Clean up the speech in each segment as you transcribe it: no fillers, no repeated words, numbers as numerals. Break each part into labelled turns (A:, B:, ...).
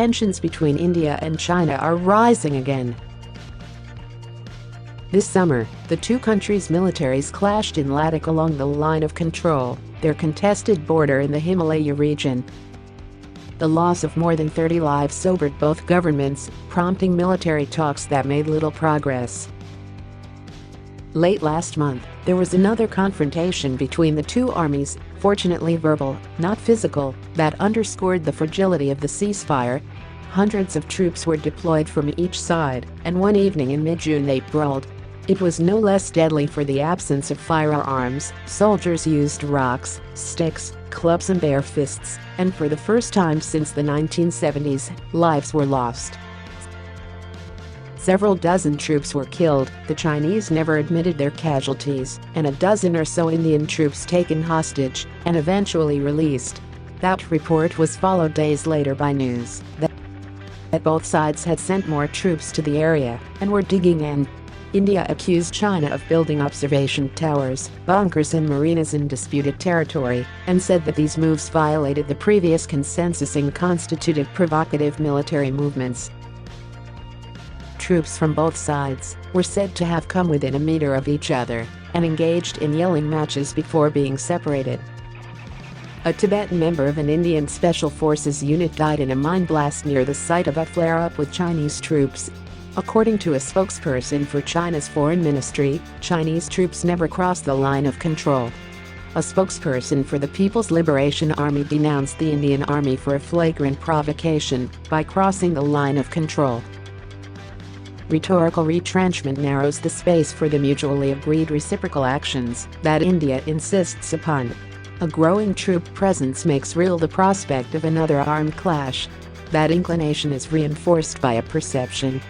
A: tensions between India and China are rising again. This summer, the two countries' militaries clashed in Ladakh along the line of control, their contested border in the Himalaya region. The loss of more than 30 lives sobered both governments, prompting military talks that made little progress. Late last month, there was another confrontation between the two armies, fortunately verbal, not physical, that underscored the fragility of the ceasefire. Hundreds of troops were deployed from each side, and one evening in mid-June they brawled. It was no less deadly for the absence of firearms. Soldiers used rocks, sticks, clubs and bare fists, and for the first time since the 1970s, lives were lost. Several dozen troops were killed. The Chinese never admitted their casualties, and a dozen or so Indian troops taken hostage and eventually released. That report was followed days later by news that both sides had sent more troops to the area and were digging in. India accused China of building observation towers, bunkers and marinas in disputed territory, and said that these moves violated the previous consensus and constituted provocative military movements. Troops from both sides were said to have come within a meter of each other and engaged in yelling matches before being separated. A Tibetan member of an Indian Special Forces unit died in a mine blast near the site of a flare-up with Chinese troops. According to a spokesperson for China's foreign ministry, Chinese troops never crossed the line of control. A spokesperson for the People's Liberation Army denounced the Indian Army for a flagrant provocation by crossing the line of control. Rhetorical retrenchment narrows the space for the mutually agreed reciprocal actions that India insists upon. A growing troop presence makes real the prospect of another armed clash. That inclination is reinforced by a perception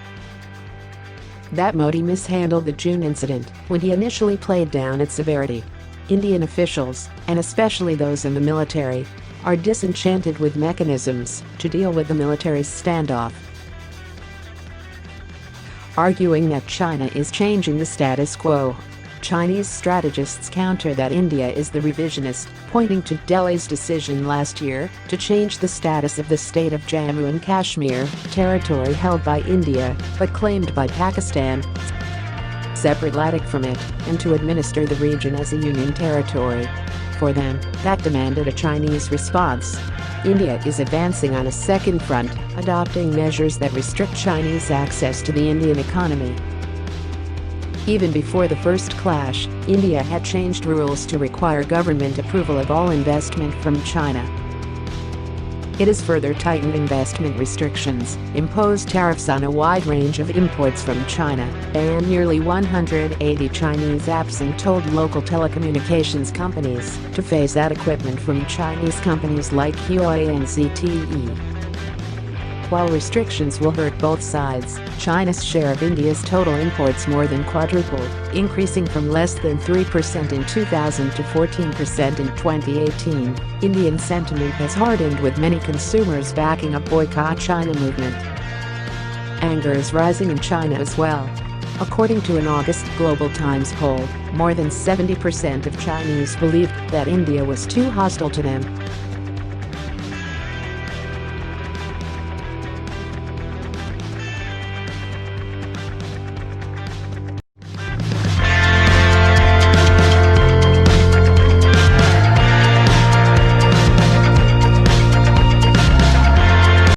A: that Modi mishandled the June incident when he initially played down its severity. Indian officials, and especially those in the military, are disenchanted with mechanisms to deal with the military's standoff, arguing that China is changing the status quo. Chinese strategists counter that India is the revisionist, pointing to Delhi's decision last year to change the status of the state of Jammu and Kashmir, territory held by India but claimed by Pakistan, separate Ladakh from it, and to administer the region as a union territory. For them, that demanded a Chinese response. India is advancing on a second front, adopting measures that restrict Chinese access to the Indian economy. Even before the first clash, India had changed rules to require government approval of all investment from China. It has further tightened investment restrictions, imposed tariffs on a wide range of imports from China, and nearly 180 Chinese apps, and told local telecommunications companies to phase out equipment from Chinese companies like Huawei and ZTE. While restrictions will hurt both sides, China's share of India's total imports more than quadrupled, increasing from less than 3% in 2000 to 14% in 2018. Indian sentiment has hardened, with many consumers backing a boycott China movement. Anger is rising in China as well. According to an August Global Times poll, more than 70% of Chinese believed that India was too hostile to them.